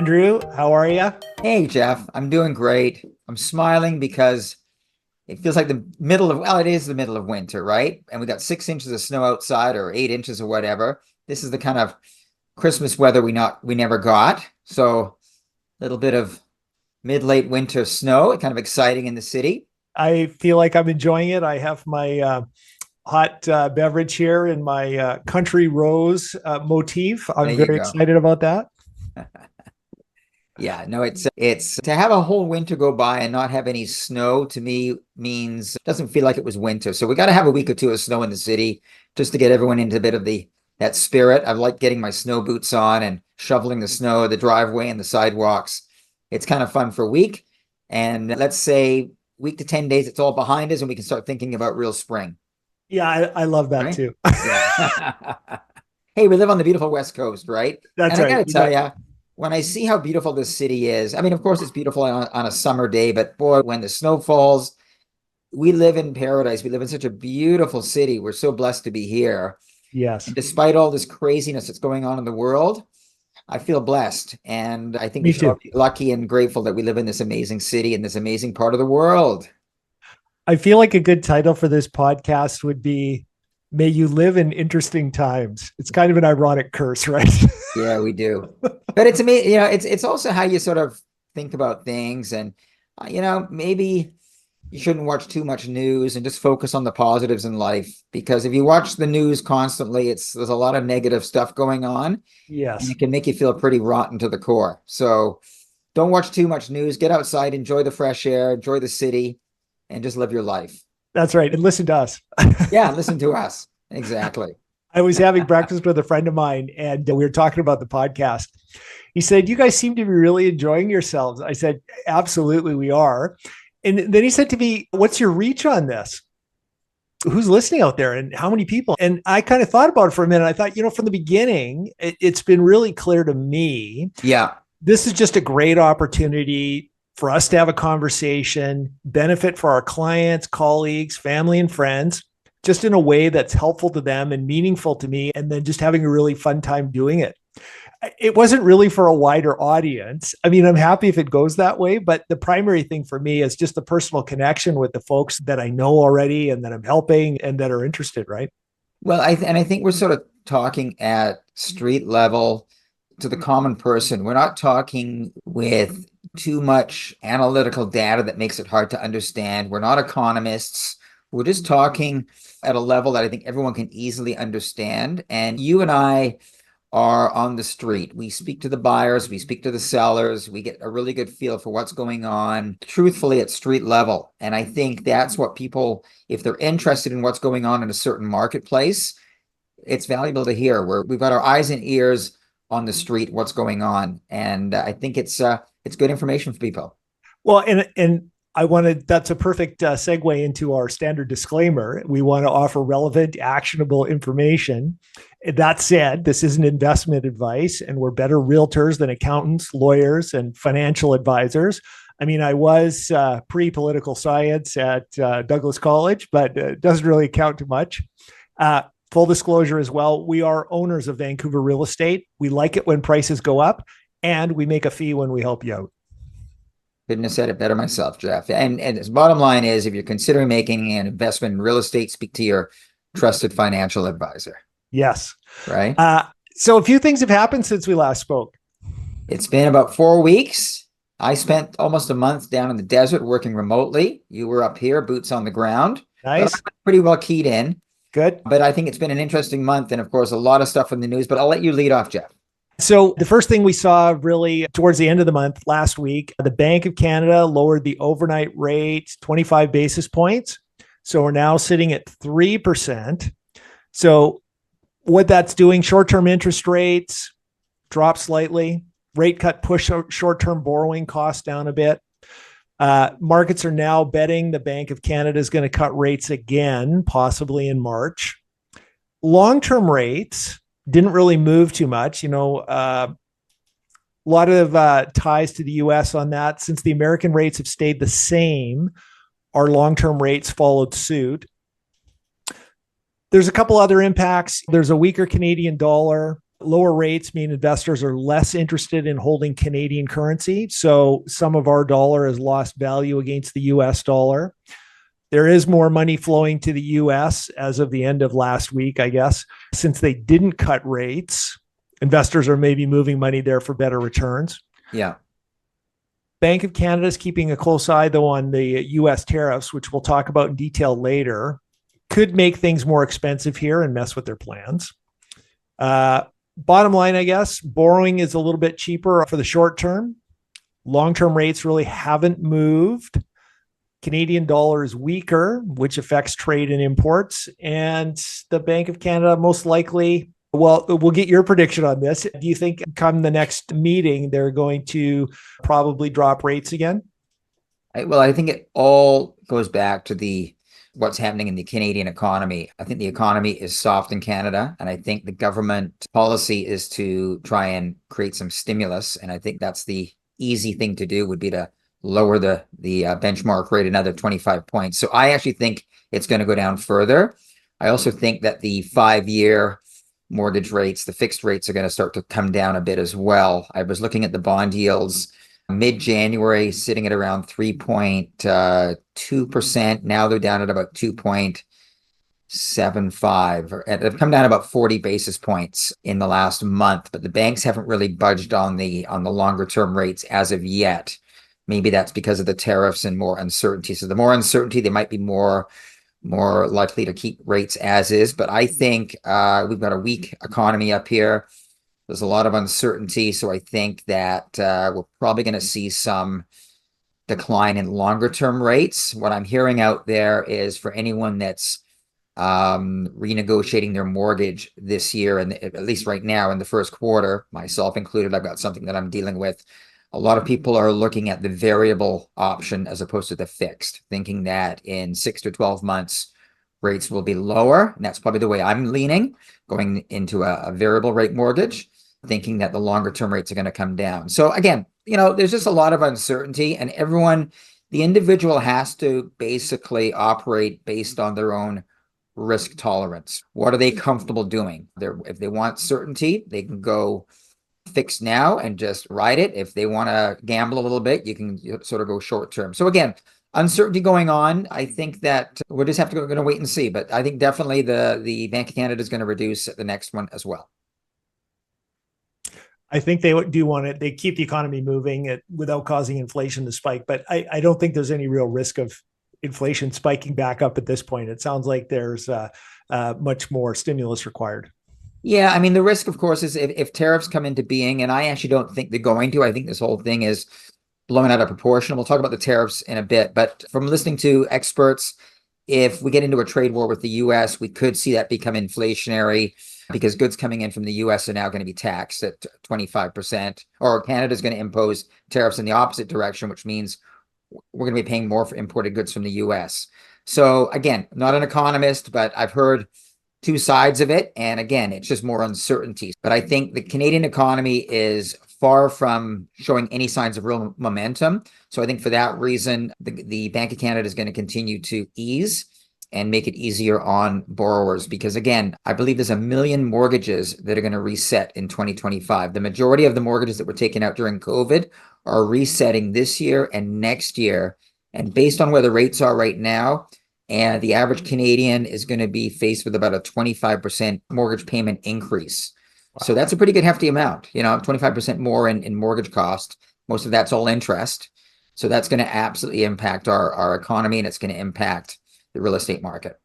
Andrew, how are you? Hey, Jeff, I'm doing great. I'm smiling because it feels like it is the middle of winter, right? And we got 6 inches of snow outside or 8 inches or whatever. This is the kind of Christmas weather we never got. So a little bit of mid-late winter snow, kind of exciting in the city. I feel like I'm enjoying it. I have my hot beverage here in my country rose motif. There I'm you very go. excited about that. Yeah, no, it's to have a whole winter go by and not have any snow to me means it doesn't feel like it was winter. So we got to have a week or two of snow in the city just to get everyone into a bit of the that spirit. I like getting my snow boots on and shoveling the snow, the driveway and the sidewalks. It's kind of fun for a week. And let's say week to 10 days, it's all behind us and we can start thinking about real spring, Yeah, I love that right? too. Yeah. Hey, we live on the beautiful West Coast, right? That's And I right. gotta tell you, when I see how beautiful this city is, I mean, of course, it's beautiful on a summer day, but boy, when the snow falls, we live in paradise. We live in such a beautiful city. We're so blessed to be here. Yes, And despite all this craziness that's going on in the world, I feel blessed. And I think we me should all too. be lucky and grateful that we live in this amazing city in this amazing part of the world. I feel like a good title for this podcast would be May You Live in Interesting Times. It's kind of an ironic curse, right? Yeah, we do. But it's amazing, it's also how you sort of think about things and maybe you shouldn't watch too much news and just focus on the positives in life because if you watch the news constantly, there's a lot of negative stuff going on and Yes, it can make you feel pretty rotten to the core. So don't watch too much news, get outside, enjoy the fresh air, enjoy the city, and just live your life. that's right. And listen to us. Yeah, listen to us. Exactly. I was having breakfast with a friend of mine and we were talking about the podcast. He said, "You guys seem to be really enjoying yourselves." I said, "Absolutely, we are." And then he said to me, "What's your reach on this? Who's listening out there and how many people?" And I kind of thought about it for a minute. I thought, from the beginning, it's been really clear to me Yeah. this is just a great opportunity for us to have a conversation, benefit for our clients, colleagues, family, and friends, just in a way that's helpful to them and meaningful to me, and then just having a really fun time doing it. It wasn't really for a wider audience. I mean, I'm happy if it goes that way, but the primary thing for me is just the personal connection with the folks that I know already and that I'm helping and that are interested, right? Well, I think we're sort of talking at street level to the common person. We're not talking with too much analytical data that makes it hard to understand. We're not economists. We're just talking at a level that I think everyone can easily understand. And you and I are on the street. We speak to the buyers, we speak to the sellers, we get a really good feel for what's going on, truthfully at street level. And I think that's what people, if they're interested in what's going on in a certain marketplace, it's valuable to hear. We've got our eyes and ears on the street, what's going on. And I think it's good information for people. Well, and I wanted that's a perfect segue into our standard disclaimer. We want to offer relevant, actionable information. That said, this isn't investment advice, and we're better realtors than accountants, lawyers, and financial advisors. I mean, I was pre-political science at Douglas College, but it doesn't really count to much. Full disclosure as well, we are owners of Vancouver real estate. We like it when prices go up, and we make a fee when we help you out. Couldn't have said it better myself, Jeff. And the bottom line is, if you're considering making an investment in real estate, speak to your trusted financial advisor. Yes. Right. So a few things have happened since we last spoke. It's been about 4 weeks. I spent almost a month down in the desert working remotely. You were up here, boots on the ground. Nice. But I'm pretty well keyed in. Good. But I think it's been an interesting month. And of course, a lot of stuff in the news, but I'll let you lead off, Jeff. So the first thing we saw really towards the end of the month last week, the Bank of Canada lowered the overnight rate 25 basis points. So we're now sitting at 3%. So what that's doing, short-term interest rates drop slightly, rate cut push short-term borrowing costs down a bit. Markets are now betting the Bank of Canada is going to cut rates again, possibly in March. Long-term rates didn't really move too much. A lot of ties to the US on that. Since the American rates have stayed the same, our long-term rates followed suit. There's a couple other impacts. There's a weaker Canadian dollar. Lower rates mean investors are less interested in holding Canadian currency. So some of our dollar has lost value against the US dollar. There is more money flowing to the US as of the end of last week, I guess. Since they didn't cut rates, investors are maybe moving money there for better returns. Yeah. Bank of Canada is keeping a close eye, though, on the US tariffs, which we'll talk about in detail later. Could make things more expensive here and mess with their plans. Bottom line, I guess, borrowing is a little bit cheaper for the short term. Long-term rates really haven't moved. Canadian dollar is weaker, which affects trade and imports. And the Bank of Canada most likely, well, we'll get your prediction on this. Do you think come the next meeting, they're going to probably drop rates again? I think it all goes back to what's happening in the Canadian economy. I think the economy is soft in Canada, and I think the government policy is to try and create some stimulus. And I think that's the easy thing to do, would be to lower the benchmark rate another 25 points. So I actually think it's going to go down further. I also think that the 5-year mortgage rates, the fixed rates, are going to start to come down a bit as well. I was looking at the bond yields mid-January, sitting at around 3.2%. Now they're down at about 2.75. They've come down about 40 basis points in the last month, but the banks haven't really budged on the longer term rates as of yet. Maybe that's because of the tariffs and more uncertainty. So the more uncertainty, they might be more likely to keep rates as is. But I think we've got a weak economy up here. There's a lot of uncertainty. So I think that we're probably going to see some decline in longer term rates. What I'm hearing out there is for anyone that's renegotiating their mortgage this year, and at least right now in the first quarter, myself included, I've got something that I'm dealing with. A lot of people are looking at the variable option as opposed to the fixed, thinking that in 6 to 12 months, rates will be lower. And that's probably the way I'm leaning, going into a variable rate mortgage, thinking that the longer term rates are going to come down. So again, there's just a lot of uncertainty, and the individual has to basically operate based on their own risk tolerance. What are they comfortable doing? If they want certainty, they can go fixed now and just ride it. If they want to gamble a little bit, you can sort of go short term. So again, uncertainty going on. I think that we'll just have to go wait and see. But I think definitely the Bank of Canada is going to reduce the next one as well. I think they do want it. They keep the economy moving without causing inflation to spike. But I don't think there's any real risk of inflation spiking back up at this point. It sounds like there's much more stimulus required. Yeah, I mean, the risk, of course, is if tariffs come into being, and I actually don't think they're going to. I think this whole thing is blown out of proportion. We'll talk about the tariffs in a bit. But from listening to experts, if we get into a trade war with the U.S., we could see that become inflationary, because goods coming in from the U.S. are now going to be taxed at 25%, or Canada's going to impose tariffs in the opposite direction, which means we're going to be paying more for imported goods from the U.S. So again, not an economist, but I've heard two sides of it. And again, it's just more uncertainty. But I think the Canadian economy is far from showing any signs of real momentum. So I think for that reason, the Bank of Canada is going to continue to ease and make it easier on borrowers. Because again, I believe there's 1 million mortgages that are going to reset in 2025. The majority of the mortgages that were taken out during COVID are resetting this year and next year. And based on where the rates are right now, and the average Canadian is going to be faced with about a 25% mortgage payment increase. Wow. So that's a pretty good hefty amount, 25% more in mortgage cost. Most of that's all interest. So that's going to absolutely impact our economy, and it's going to impact the real estate market.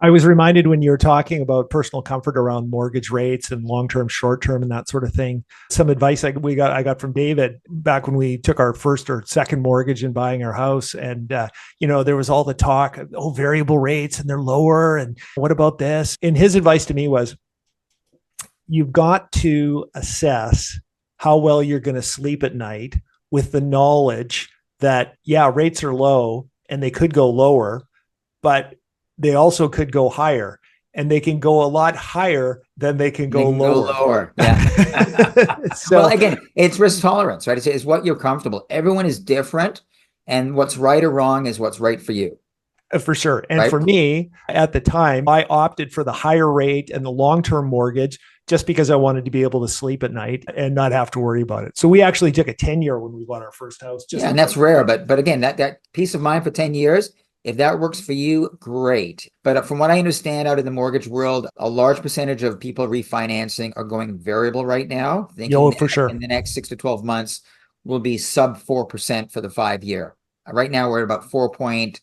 I was reminded when you were talking about personal comfort around mortgage rates and long-term, short-term, and that sort of thing. Some advice I got from David back when we took our first or second mortgage in buying our house, and there was all the talk, variable rates and they're lower, and what about this? And his advice to me was, you've got to assess how well you're going to sleep at night with the knowledge that rates are low and they could go lower, but they also could go higher, and they can go a lot higher than they can go lower. Yeah. Well, again, it's risk tolerance, right? It's what you're comfortable. Everyone is different, and what's right or wrong is what's right for you. For sure. And right? for me, at the time, I opted for the higher rate and the long-term mortgage just because I wanted to be able to sleep at night and not have to worry about it. So we actually took a 10-year when we bought our first house. Yeah, and that's rare, but again, that peace of mind for 10 years, if that works for you, great. But from what I understand out in the mortgage world, a large percentage of people refinancing are going variable right now, thinking For that sure. in the next 6 to 12 months will be sub 4% for the 5 year. Right now we're at about 4 point,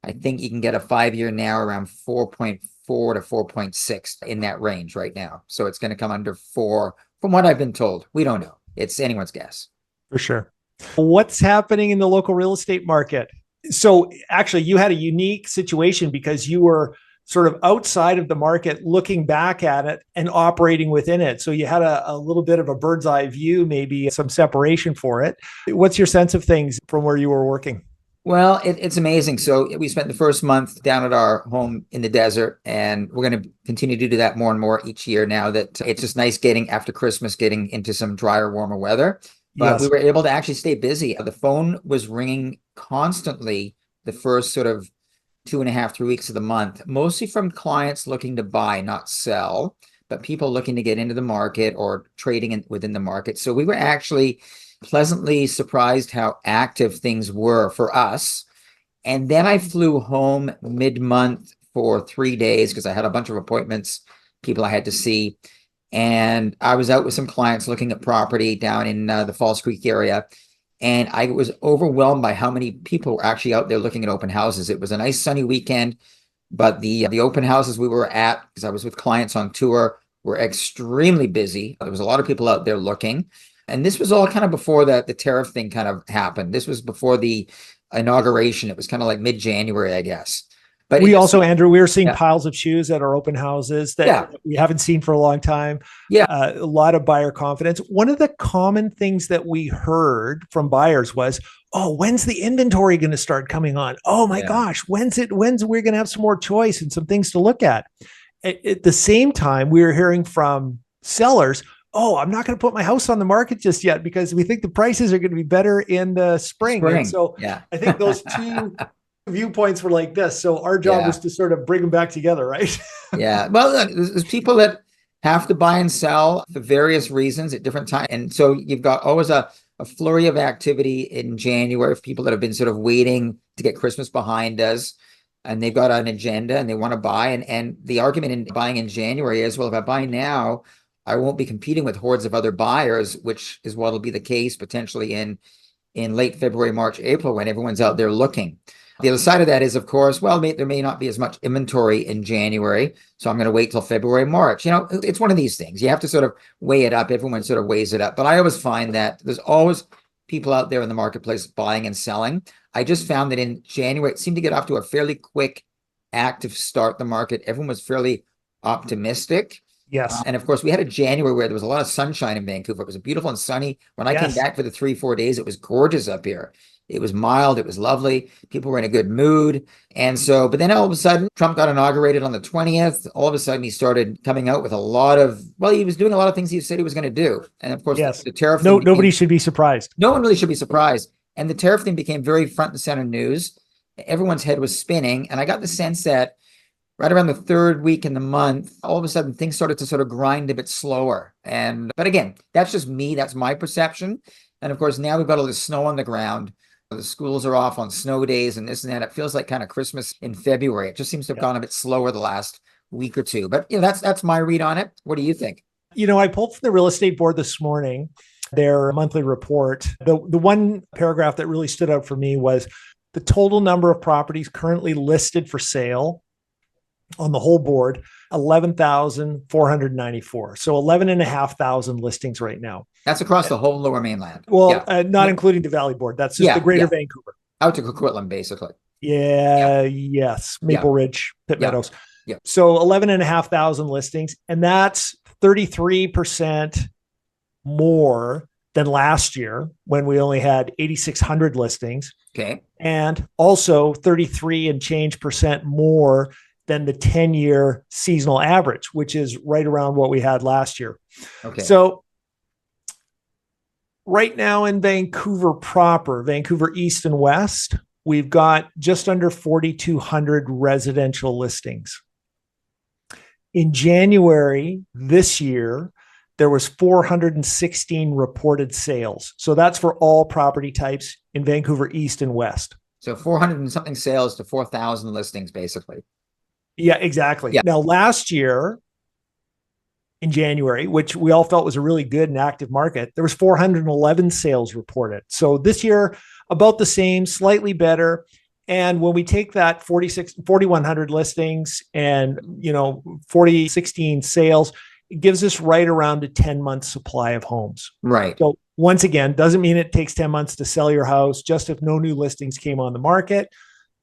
I think you can get a 5 year now around 4.4 to 4.6 in that range right now. So it's going to come under 4 from what I've been told. We don't know. It's anyone's guess. For sure. What's happening in the local real estate market? So actually, you had a unique situation because you were sort of outside of the market, looking back at it and operating within it. So you had a little bit of a bird's eye view, maybe some separation for it. What's your sense of things from where you were working? Well, it's amazing. So we spent the first month down at our home in the desert, and we're going to continue to do that more and more each year now that it's just nice getting after Christmas, getting into some drier, warmer weather. But we Yes. were able to actually stay busy. The phone was ringing constantly the first sort of 2.5, 3 weeks of the month, mostly from clients looking to buy, not sell, but people looking to get into the market or trading within the market. So we were actually pleasantly surprised how active things were for us. And then I flew home mid-month for 3 days because I had a bunch of appointments, people I had to see. And I was out with some clients looking at property down in the Falls Creek area. And I was overwhelmed by how many people were actually out there looking at open houses. It was a nice sunny weekend, but the open houses we were at, because I was with clients on tour, were extremely busy. There was a lot of people out there looking. And this was all kind of before the tariff thing kind of happened. This was before the inauguration. It was kind of like mid-January, I guess. But We also, Andrew, we were seeing yeah, piles of shoes at our open houses that yeah, we haven't seen for a long time. yeah, A lot of buyer confidence. One of the common things that we heard from buyers was, "Oh, when's the inventory going to start coming on? Oh my yeah, gosh, when's we're going to have some more choice and some things to look at?" At the same time, we were hearing from sellers, "Oh, I'm not going to put my house on the market just yet because we think the prices are going to be better in the spring." And spring. so Yeah, I think those two viewpoints were like this. So our job yeah. was to sort of bring them back together, right? Yeah. Well, there's people that have to buy and sell for various reasons at different times. And so you've got always a flurry of activity in January of people that have been sort of waiting to get Christmas behind us. And they've got an agenda and they want to buy. And the argument in buying in January is, well, if I buy now, I won't be competing with hordes of other buyers, which is what will be the case potentially in late February, March, April, when everyone's out there looking. The other side of that is, of course, well, there may not be as much inventory in January, so I'm going to wait till February, March. It's one of these things. You have to sort of weigh it up. Everyone sort of weighs it up. But I always find that there's always people out there in the marketplace buying and selling. I just found that in January, it seemed to get off to a fairly quick, active start, the market. Everyone was fairly optimistic. Yes. And of course, we had a January where there was a lot of sunshine in Vancouver. It was beautiful and sunny. When I came Yes. back for the 3, 4 days, it was gorgeous up here. It was mild. It was lovely. People were in a good mood. And so, but then all of a sudden, Trump got inaugurated on the 20th. All of a sudden, he started coming out with a lot of, well, he was doing a lot of things he said he was going to do. And of course, Yes. the tariff No, thing became, nobody should be surprised. no one really should be surprised. And the tariff thing became very front and center news. Everyone's head was spinning. And I got the sense that right around the third week in the month, all of a sudden things started to sort of grind a bit slower. But again, that's just me. That's my perception. And of course, now we've got all this snow on the ground. The schools are off on snow days and this and that. It feels like kind of Christmas in February. It just seems to have gone a bit slower the last week or two. But that's my read on it. What do you think? I pulled from the real estate board this morning their monthly report. The one paragraph that really stood out for me was the total number of properties currently listed for sale on the whole board, 11,494. So 11,500 listings right now. That's across the whole Lower Mainland. Well, Yeah. not including the Valley board. That's just the greater Vancouver. Out to Coquitlam, basically. Yeah. Yes. Maple Ridge, Pitt Meadows. Yeah. So 11,500 listings. And that's 33% more than last year when we only had 8,600 listings. Okay. And also 33 and change percent more than the 10-year seasonal average, which is right around what we had last year. Okay. So right now in Vancouver proper, Vancouver East and West, we've got just under 4,200 residential listings. In January this year, there was 416 reported sales. So that's for all property types in Vancouver East and West. So 400 and something sales to 4,000 listings, basically. Yeah, exactly. Yeah. Now, last year in January, which we all felt was a really good and active market, there was 411 sales reported. So this year, about the same, slightly better. And when we take that 4,100 listings and, 4,016 sales, it gives us right around a 10-month supply of homes. Right. So once again, doesn't mean it takes 10 months to sell your house. Just if no new listings came on the market,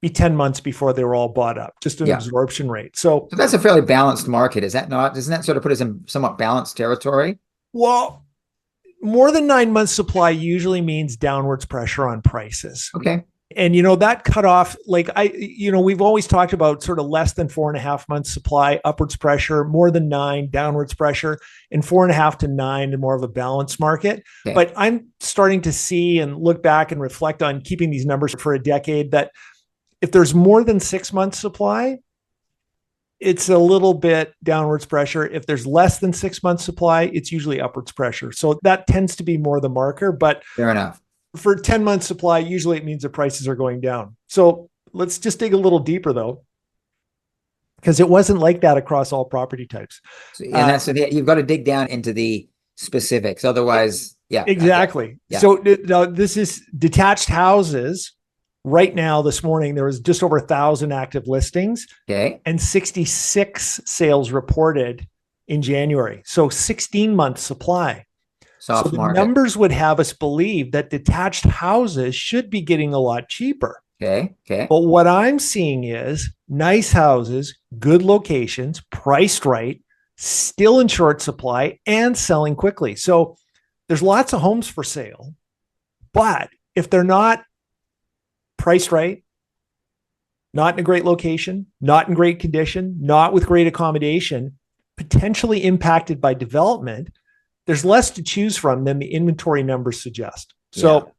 be 10 months before they were all bought up, just an absorption rate. So that's a fairly balanced market, is that not? Doesn't that sort of put us in somewhat balanced territory? Well, more than 9 months supply usually means downwards pressure on prices. Okay. And, that cutoff, we've always talked about sort of less than 4.5 months supply, upwards pressure, more than 9, downwards pressure, and 4.5 to 9 to more of a balanced market. Okay. But I'm starting to see and look back and reflect on keeping these numbers for a decade that if there's more than 6 months supply, it's a little bit downwards pressure. If there's less than 6 months supply, it's usually upwards pressure. So that tends to be more the marker, but fair enough. For 10 months supply, usually it means the prices are going down. So let's just dig a little deeper though, because it wasn't like that across all property types. And that's you've got to dig down into the specifics. Otherwise, yeah. Exactly. Yeah. So now this is detached houses. Right now, this morning, there was just over 1,000 active listings. Okay. And 66 sales reported in January. So 16 months supply. Soft so the market. Numbers would have us believe that detached houses should be getting a lot cheaper. Okay. But what I'm seeing is nice houses, good locations, priced right, still in short supply and selling quickly. So there's lots of homes for sale, but if they're not priced right, not in a great location, not in great condition, not with great accommodation, potentially impacted by development, there's less to choose from than the inventory numbers suggest. So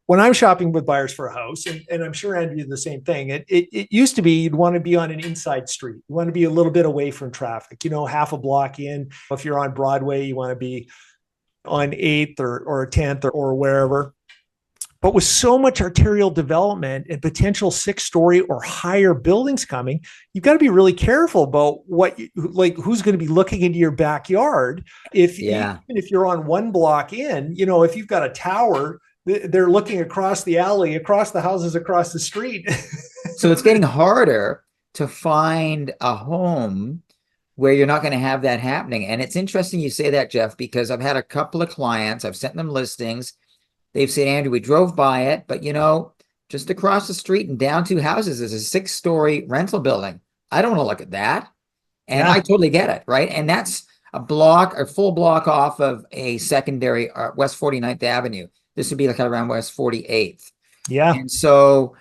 when I'm shopping with buyers for a house, and I'm sure Andrew did the same thing, it used to be you'd want to be on an inside street. You want to be a little bit away from traffic, half a block in. If you're on Broadway, you want to be on 8th or 10th or wherever. But with so much arterial development and potential 6-story or higher buildings coming, you've got to be really careful about who's going to be looking into your backyard. Even if you're on one block in, if you've got a tower, they're looking across the alley, across the houses, across the street. So it's getting harder to find a home where you're not going to have that happening. And it's interesting you say that, Jeff, because I've had a couple of clients, I've sent them listings. They've said, Andrew, we drove by it, but just across the street and down 2 houses is a 6-story rental building. I don't want to look at that. And I totally get it, right? And that's a full block off of a secondary West 49th Avenue. This would be like around West 48th. Yeah. And so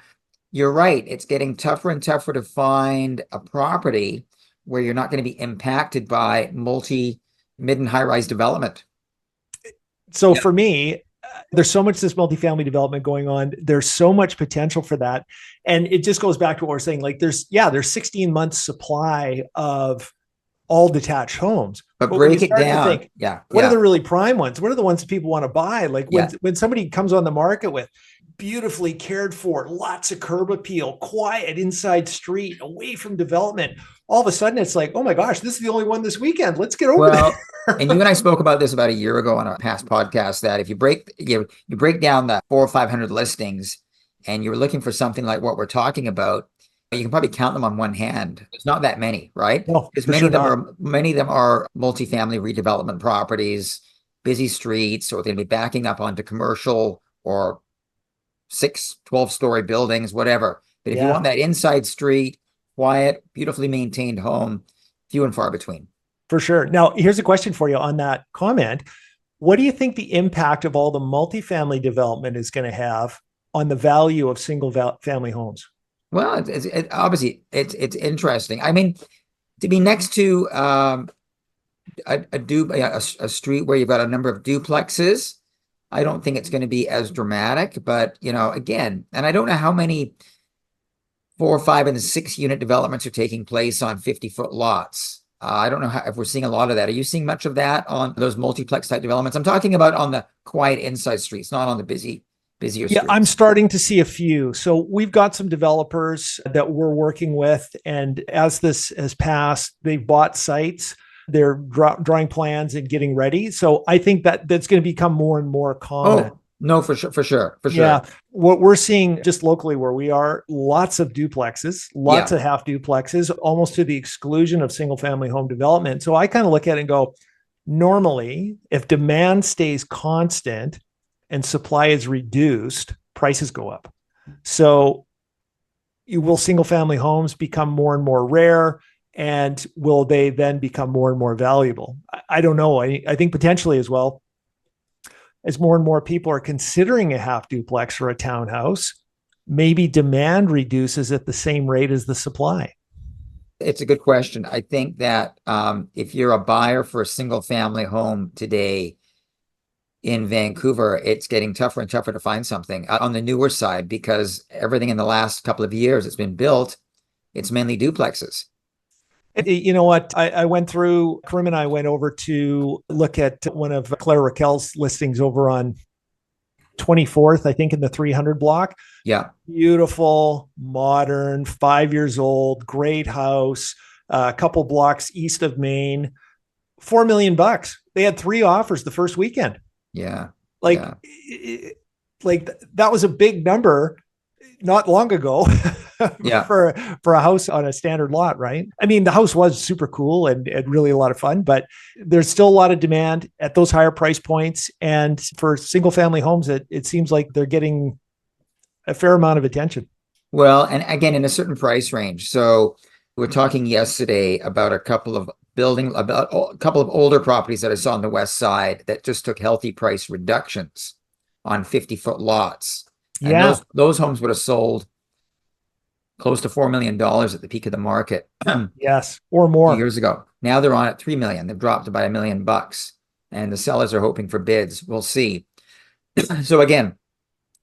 you're right. It's getting tougher and tougher to find a property where you're not going to be impacted by mid and high-rise development. So for me, there's so much this multifamily development going on. There's so much potential for that. And it just goes back to what we're saying. There's 16 months supply of all detached homes. But break it down. What are the really prime ones? What are the ones that people want to buy? When somebody comes on the market with beautifully cared for, lots of curb appeal, quiet inside street, away from development, all of a sudden it's like, oh my gosh, this is the only one this weekend. Let's get over there. And you and I spoke about this about a year ago on a past podcast, that if you break down the 400 or 500 listings and you're looking for something like what we're talking about, you can probably count them on one hand. It's not that many, right? No, because many of them are multifamily redevelopment properties, busy streets, or they'll be backing up onto commercial or 12-story buildings, whatever. But if you want that inside street, quiet, beautifully maintained home, few and far between. For sure. Now, here's a question for you on that comment. What do you think the impact of all the multifamily development is going to have on the value of single family homes? Well, obviously it's interesting. I mean, to be next to a street where you've got a number of duplexes I don't think it's going to be as dramatic, but again, and I don't know how many 4, 5, and 6 unit developments are taking place on 50-foot lots. I don't know if we're seeing a lot of that. Are you seeing much of that on those multiplex type developments? I'm talking about on the quiet inside streets, not on the busier Yeah, I'm streets. starting to see a few. So we've got some developers that we're working with. And as this has passed, they've bought sites, they're drawing plans and getting ready. So I think that that's going to become more and more common. Oh, no, for sure, for sure, for Yeah. sure. What we're seeing just locally where we are, lots of duplexes, lots Yeah. of half duplexes, almost to the exclusion of single family home development. So I kind of look at it and go, normally, if demand stays constant and supply is reduced, prices go up. So you will single family homes become more and more rare, and will they then become more and more valuable? I don't know. I think potentially as well, as more and more people are considering a half duplex or a townhouse, maybe demand reduces at the same rate as the supply. It's a good question. I think that if you're a buyer for a single family home today in Vancouver, it's getting tougher and tougher to find something on the newer side because everything in the last couple of years that's been built, it's mainly duplexes. You know what? I went through, Karim and I went over to look at one of Claire Raquel's listings over on 24th, I think, in the 300 block. Yeah. Beautiful, modern, 5 years old, great house, a couple blocks east of Maine, $4 million. They had 3 offers the first weekend. Yeah. Like, yeah. like that was a big number not long ago Yeah. for a house on a standard lot, right? I mean, the house was super cool and really a lot of fun, but there's still a lot of demand at those higher price points. And for single family homes, it seems like they're getting a fair amount of attention. Well, and again, in a certain price range. So we were talking yesterday about a couple of older properties that I saw on the west side that just took healthy price reductions on 50-foot lots. And Yeah. those homes would have sold close to $4 million at the peak of the market Yes. Or more. years ago. Now they're on at 3 million. They've dropped by $1 million, and the sellers are hoping for bids. We'll see. So again,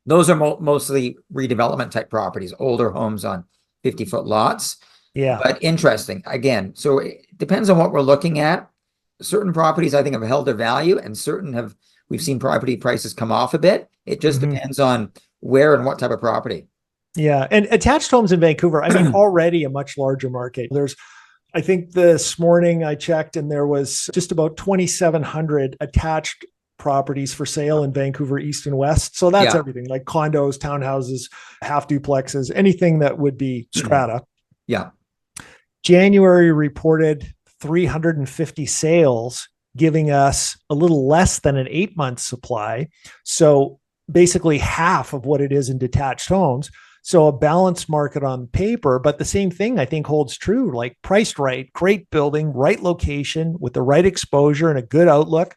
those are mostly redevelopment type properties, older homes on 50-foot lots. Yeah. But interesting. Again, so it depends on what we're looking at. Certain properties I think have held their value, and we've seen property prices come off a bit. It just depends on where and what type of property. Yeah. And attached homes in Vancouver, I mean, already a much larger market. I think this morning I checked and there was just about 2,700 attached properties for sale in Vancouver, East and West. So that's everything like condos, townhouses, half duplexes, anything that would be strata. Yeah. January reported 350 sales, giving us a little less than an 8-month supply. So basically half of what it is in detached homes. So a balanced market on paper, but the same thing I think holds true, like priced right, great building, right location with the right exposure and a good outlook,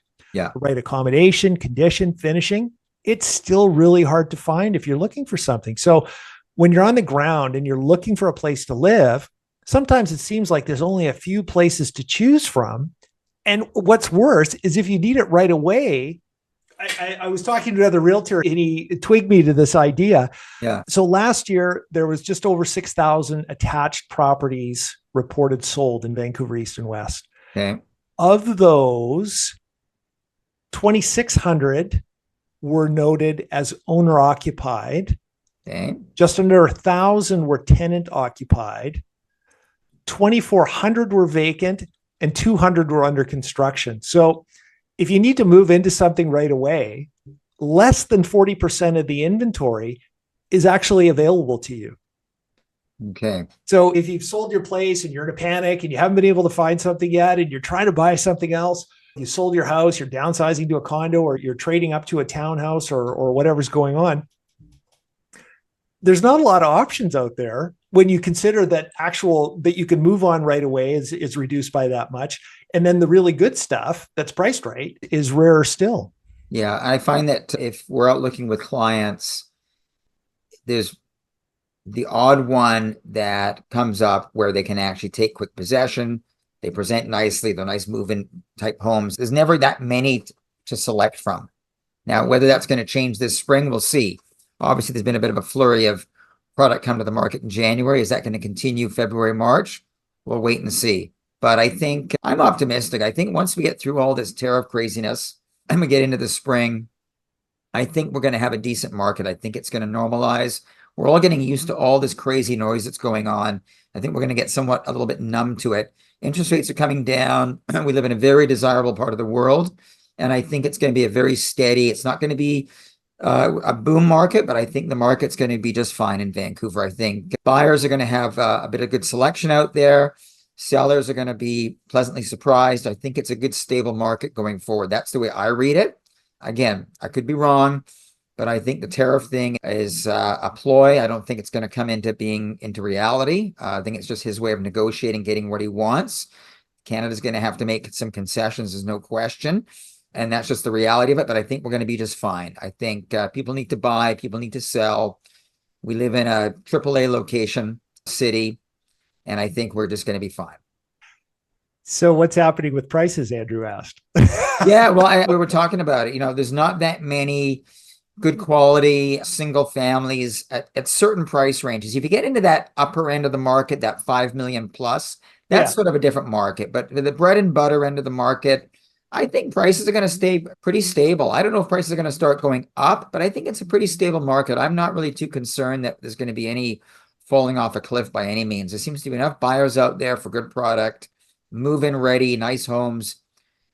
right accommodation, condition, finishing. It's still really hard to find if you're looking for something. So when you're on the ground and you're looking for a place to live, sometimes it seems like there's only a few places to choose from. And what's worse is if you need it right away, I was talking to another realtor and he twigged me to this idea. Yeah. So last year, there was just over 6,000 attached properties reported sold in Vancouver, East and West. Okay. Of those, 2,600 were noted as owner occupied. Okay. Just under 1,000 were tenant occupied. 2,400 were vacant and 200 were under construction. So if you need to move into something right away, less than 40% of the inventory is actually available to you. Okay. So if you've sold your place and you're in a panic and you haven't been able to find something yet and you're trying to buy something else, you sold your house, you're downsizing to a condo or you're trading up to a townhouse or whatever's going on, there's not a lot of options out there when you consider that you can move on right away is reduced by that much. And then the really good stuff that's priced right is rarer still. Yeah. I find that if we're out looking with clients, there's the odd one that comes up where they can actually take quick possession. They present nicely. They're nice move-in type homes. There's never that many to select from. Now, whether that's going to change this spring, we'll see. Obviously, there's been a bit of a flurry of product come to the market in January. Is that going to continue February, March? We'll wait and see. But I think I'm optimistic. I think once we get through all this tariff craziness and we get into the spring, I think we're going to have a decent market. I think it's going to normalize. We're all getting used to all this crazy noise that's going on. I think we're going to get somewhat a little bit numb to it. Interest rates are coming down. We live in a very desirable part of the world. And I think it's going to be a very steady, it's not going to be a boom market, but I think the market's going to be just fine in Vancouver. I think buyers are going to have a bit of good selection out there. Sellers are going to be pleasantly surprised. I think it's a good, stable market going forward. That's the way I read it. Again, I could be wrong, but I think the tariff thing is a ploy. I don't think it's going to come into reality. I think it's just his way of negotiating, getting what he wants. Canada's going to have to make some concessions, there's no question. And that's just the reality of it. But I think we're going to be just fine. I think people need to buy, people need to sell. We live in a AAA location city, and I think we're just going to be fine. So what's happening with prices, Andrew asked. Yeah, well, we were talking about it. There's not that many good quality single families at certain price ranges. If you get into that upper end of the market, that 5 million plus, that's sort of a different market. But the bread and butter end of the market, I think prices are going to stay pretty stable. I don't know if prices are going to start going up, but I think it's a pretty stable market. I'm not really too concerned that there's going to be any falling off a cliff by any means. There seems to be enough buyers out there for good product, move-in ready, nice homes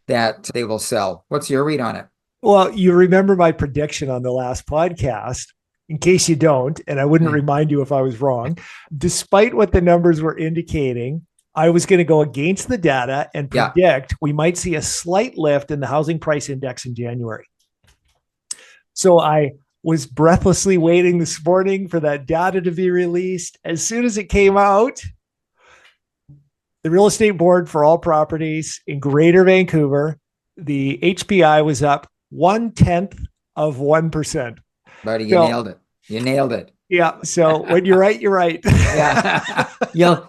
that they will sell. What's your read on it? Well, you remember my prediction on the last podcast. In case you don't, and I wouldn't remind you if I was wrong, despite what the numbers were indicating, I was going to go against the data and predict we might see a slight lift in the housing price index in January. So I was breathlessly waiting this morning for that data to be released. As soon as it came out, the real estate board for all properties in Greater Vancouver, the HPI was up 0.1%. Buddy, you nailed it. You nailed it. Yeah. So when you're right, you're right. Yeah. You'll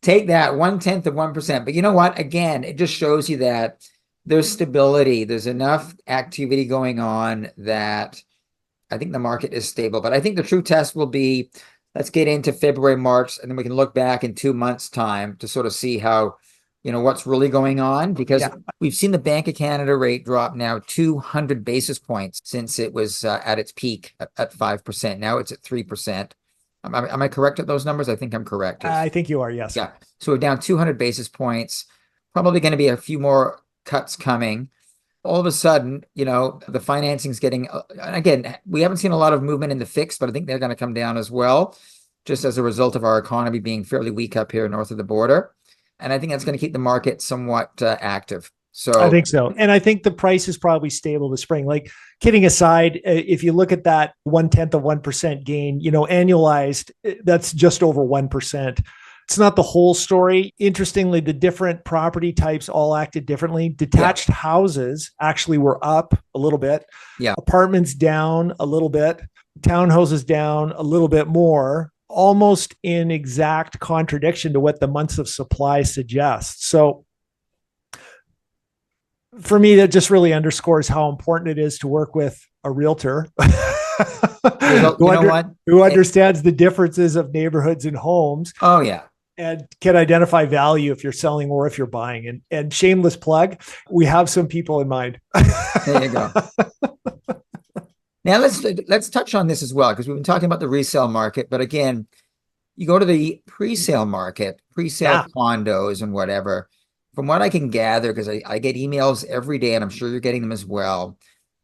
take that 0.1%. But you know what? Again, it just shows you that there's stability. There's enough activity going on that I think the market is stable. But I think the true test will be, let's get into February, March, and then we can look back in 2 months' time to sort of see how, what's really going on. Because we've seen the Bank of Canada rate drop now 200 basis points since it was at its peak at 5%. Now it's at 3%. Am I correct at those numbers? I think I'm correct. I think you are, yes. Yeah. So we're down 200 basis points, probably going to be a few more cuts coming. All of a sudden, the financing's getting, again, we haven't seen a lot of movement in the fixed, but I think they're going to come down as well, just as a result of our economy being fairly weak up here north of the border. And I think that's going to keep the market somewhat active. So I think so. And I think the price is probably stable this spring. Like, kidding aside, if you look at that 0.1% gain, annualized, that's just over 1%. It's not the whole story. Interestingly, the different property types all acted differently. Detached houses actually were up a little bit. Yeah. Apartments down a little bit. Townhouses down a little bit more, almost in exact contradiction to what the months of supply suggests. So for me, that just really underscores how important it is to work with a realtor who understands the differences of neighborhoods and homes. Oh, yeah. And can identify value if you're selling or if you're buying. And shameless plug, we have some people in mind. There you go. Now let's touch on this as well, because we've been talking about the resale market. But again, you go to the pre-sale market, pre-sale condos and whatever. From what I can gather, because I get emails every day, and I'm sure you're getting them as well,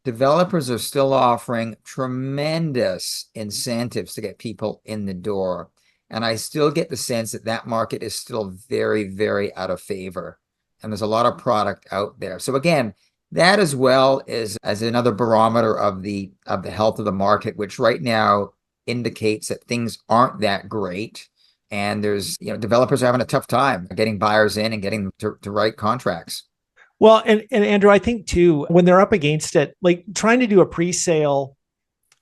developers are still offering tremendous incentives to get people in the door. And I still get the sense that that market is still very, very out of favor. And there's a lot of product out there. So again, that as well is as another barometer of the health of the market, which right now indicates that things aren't that great. And there's, developers are having a tough time getting buyers in and getting them to write contracts. Well, and Andrew, I think too, when they're up against it, like trying to do a pre-sale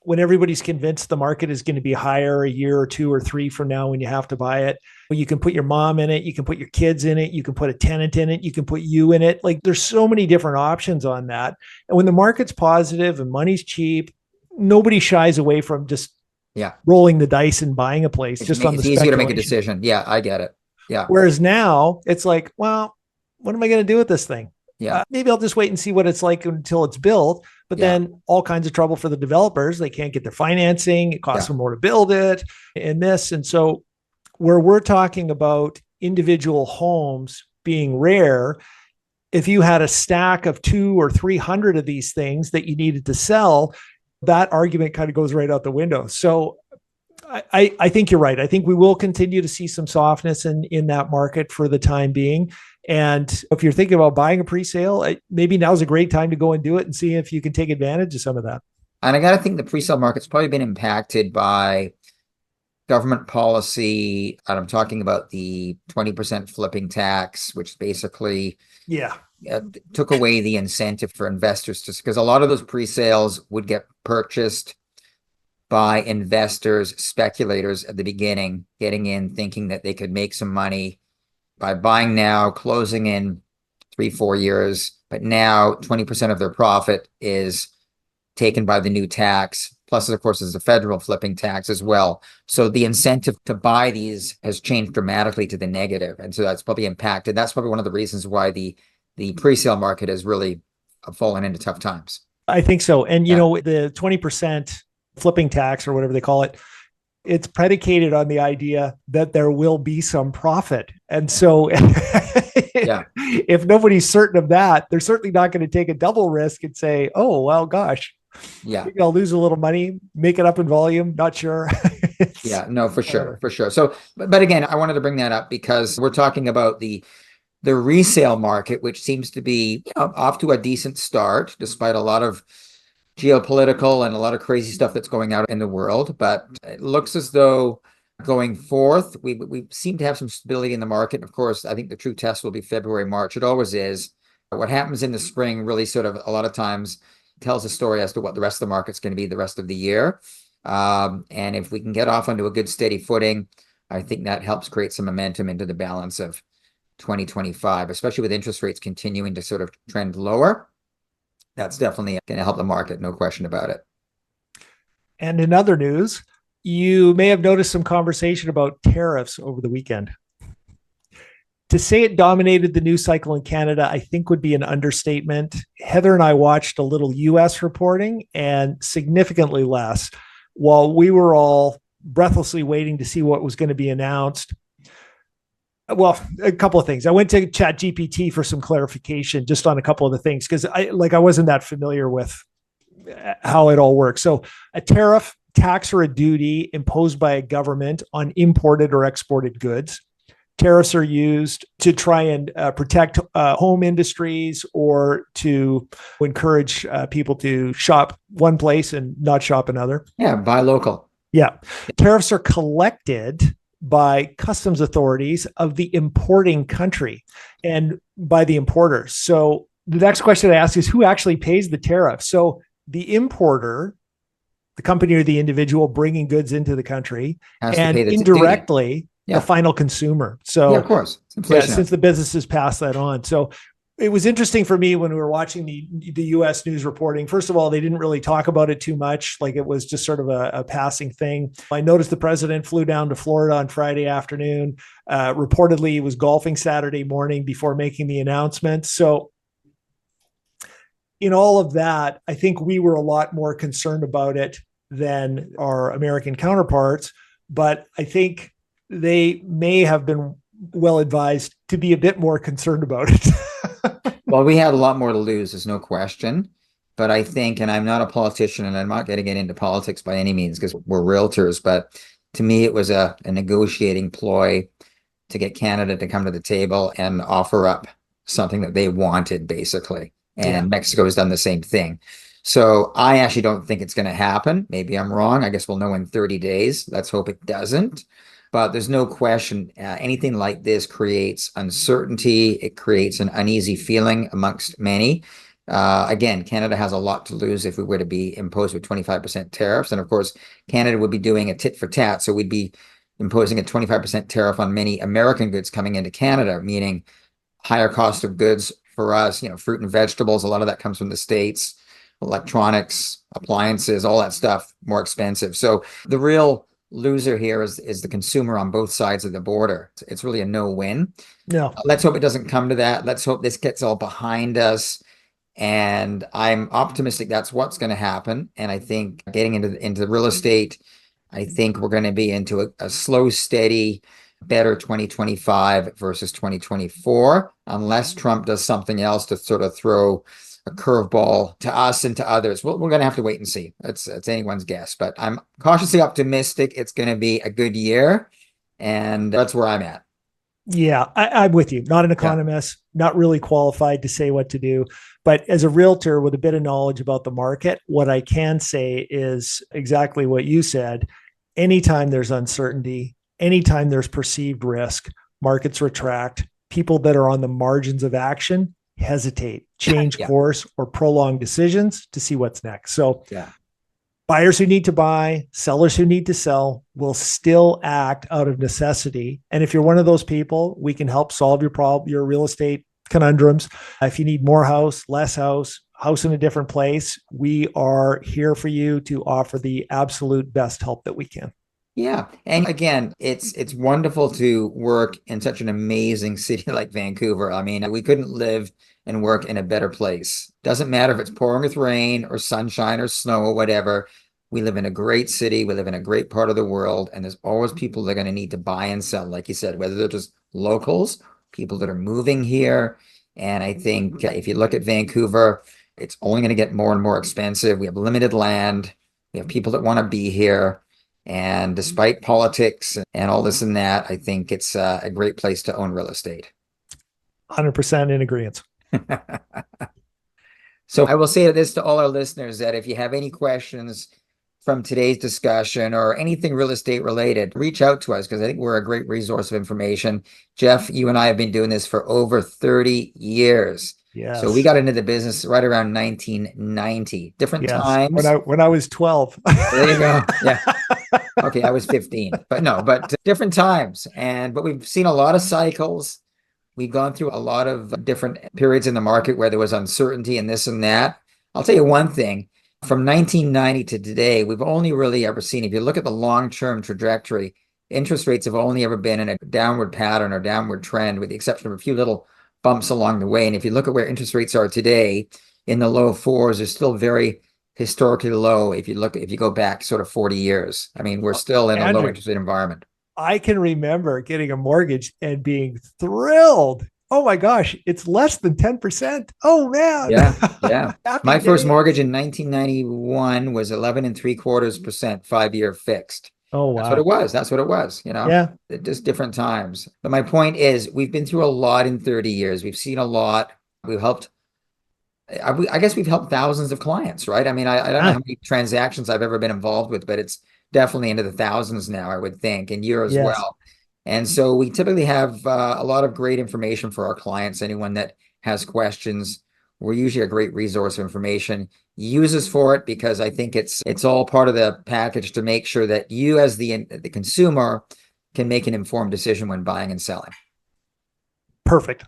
when everybody's convinced the market is going to be higher a year or two or three from now when you have to buy it, you can put your mom in it, you can put your kids in it, you can put a tenant in it, you can put you in it. Like there's so many different options on that. And when the market's positive and money's cheap, nobody shies away from just rolling the dice and buying a place just on the It's easier to make a decision. Yeah, I get it. Yeah. Whereas now it's like, well, what am I going to do with this thing? Yeah. Maybe I'll just wait and see what it's like until it's built. But then all kinds of trouble for the developers. They can't get their financing. It costs them more to build it and this. And so where we're talking about individual homes being rare, if you had a stack of 200 or 300 of these things that you needed to sell, that argument kind of goes right out the window. So I think you're right. I think we will continue to see some softness in that market for the time being. And if you're thinking about buying a pre-sale, maybe now's a great time to go and do it and see if you can take advantage of some of that. And I got to think the pre-sale market's probably been impacted by government policy. And I'm talking about the 20% flipping tax, which basically took away the incentive for investors, just because a lot of those pre-sales would get purchased by investors, speculators at the beginning, getting in thinking that they could make some money by buying now, closing in 3-4 years. But now 20% of their profit is taken by the new tax. Plus, of course, there's a federal flipping tax as well. So the incentive to buy these has changed dramatically to the negative. And so that's probably impacted. That's probably one of the reasons why the pre-sale market has really fallen into tough times. I think so. And, you know, the 20% flipping tax or whatever they call it, it's predicated on the idea that there will be some profit. And so if nobody's certain of that, they're certainly not going to take a double risk and say, oh, well, gosh, maybe I'll lose a little money, make it up in volume. Not sure. No, for sure. For sure. So, but again, I wanted to bring that up because we're talking about the resale market, which seems to be off to a decent start, despite a lot of geopolitical and a lot of crazy stuff that's going out in the world. But it looks as though going forth, we seem to have some stability in the market. Of course, I think the true test will be February, March. It always is. What happens in the spring really sort of a lot of times tells a story as to what the rest of the market's going to be the rest of the year. And if we can get off onto a good steady footing, I think that helps create some momentum into the balance of 2025, especially with interest rates continuing to sort of trend lower. That's definitely going to help the market, no question about it. And in other news, you may have noticed some conversation about tariffs over the weekend. To say it dominated the news cycle in Canada, I think would be an understatement. Heather and I watched a little US reporting and significantly less, while we were all breathlessly waiting to see what was going to be announced. Well, a couple of things. I went to ChatGPT for some clarification just on a couple of the things because I wasn't that familiar with how it all works. So a tariff, tax, or a duty imposed by a government on imported or exported goods. Tariffs are used to try and protect home industries or to encourage people to shop one place and not shop another. Yeah, buy local. Yeah. Tariffs are collected by customs authorities of the importing country and by the importers. So the next question I ask is who actually pays the tariff? So the importer, the company or the individual bringing goods into the country, and indirectly the final consumer. So of course, since the businesses pass that on. So it was interesting for me when we were watching the U.S. news reporting. First of all, they didn't really talk about it too much. Like it was just sort of a passing thing. I noticed the president flew down to Florida on Friday afternoon. Reportedly, he was golfing Saturday morning before making the announcement. So in all of that, I think we were a lot more concerned about it than our American counterparts. But I think they may have been well advised to be a bit more concerned about it. Well, we had a lot more to lose, there's no question. But I think, and I'm not a politician and I'm not going to get into politics by any means because we're realtors, but to me, it was a negotiating ploy to get Canada to come to the table and offer up something that they wanted, basically. And Mexico has done the same thing. So I actually don't think it's going to happen. Maybe I'm wrong. I guess we'll know in 30 days. Let's hope it doesn't. But there's no question anything like this creates uncertainty. It creates an uneasy feeling amongst many. Again, Canada has a lot to lose if we were to be imposed with 25% tariffs. And of course, Canada would be doing a tit for tat. So we'd be imposing a 25% tariff on many American goods coming into Canada, meaning higher cost of goods for us, fruit and vegetables. A lot of that comes from the States, electronics, appliances, all that stuff more expensive. So the real loser here is the consumer on both sides of the border. It's really a no-win. No. Let's hope it doesn't come to that. Let's hope this gets all behind us. And I'm optimistic that's what's going to happen. And I think getting into real estate, I think we're going to be into a slow, steady, better 2025 versus 2024, unless Trump does something else to sort of throw a curveball to us and to others. We're going to have to wait and see. It's anyone's guess, but I'm cautiously optimistic it's going to be a good year. And that's where I'm at. Yeah, I'm with you. Not an economist, not really qualified to say what to do. But as a realtor with a bit of knowledge about the market, what I can say is exactly what you said. Anytime there's uncertainty, anytime there's perceived risk, markets retract. People that are on the margins of action hesitate, change course, or prolong decisions to see what's next. So buyers who need to buy, sellers who need to sell will still act out of necessity. And if you're one of those people, we can help solve your real estate conundrums. If you need more house, less house in a different place, we are here for you to offer the absolute best help that we can. Yeah. And again, it's wonderful to work in such an amazing city like Vancouver. I mean, we couldn't live and work in a better place. Doesn't matter if it's pouring with rain or sunshine or snow or whatever. We live in a great city. We live in a great part of the world. And there's always people that are going to need to buy and sell, like you said, whether they're just locals, people that are moving here. And I think if you look at Vancouver, it's only going to get more and more expensive. We have limited land. We have people that want to be here. And despite politics and all this and that, I think it's a great place to own real estate. 100% in agreement. So I will say this to all our listeners, that if you have any questions from today's discussion or anything real estate related, reach out to us, because I think we're a great resource of information. Jeff, you and I have been doing this for over 30 years. Yes. So we got into the business right around 1990. Different times. When I was 12. There you go. Yeah. Okay, I was 15. But different times. But we've seen a lot of cycles. We've gone through a lot of different periods in the market where there was uncertainty and this and that. I'll tell you one thing. From 1990 to today, we've only really ever seen, if you look at the long-term trajectory, interest rates have only ever been in a downward pattern or downward trend, with the exception of a few little bumps along the way. And if you look at where interest rates are today, in the low fours, they're still very historically low. If you go back sort of 40 years, I mean, we're still in a low interest rate environment. I can remember getting a mortgage and being thrilled. Oh my gosh, it's less than 10%. Oh man. Yeah. My first mortgage in 1991 was 11.75%, 5-year fixed. Oh, wow. That's what it was, just different times. But my point is, we've been through a lot in 30 years. We've seen a lot. I guess we've helped thousands of clients, right? I mean, I don't know how many transactions I've ever been involved with, but it's definitely into the thousands now, I would think, and you as well. And so we typically have a lot of great information for our clients. Anyone that has questions, we're usually a great resource of information. Use us for it, because I think it's all part of the package to make sure that you as the consumer can make an informed decision when buying and selling. Perfect.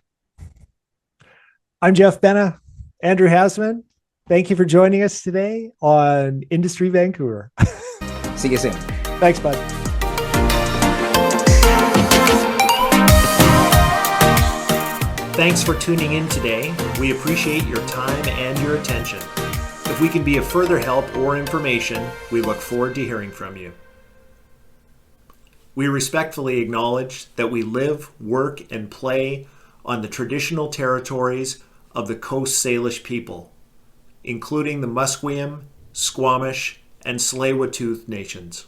I'm Jeff Benna. Andrew Hasman, thank you for joining us today on Industry Vancouver. See you soon. Thanks, bud. Thanks for tuning in today. We appreciate your time and your attention. If we can be of further help or information, we look forward to hearing from you. We respectfully acknowledge that we live, work, and play on the traditional territories of the Coast Salish people, including the Musqueam, Squamish, and Tsleil-Waututh nations.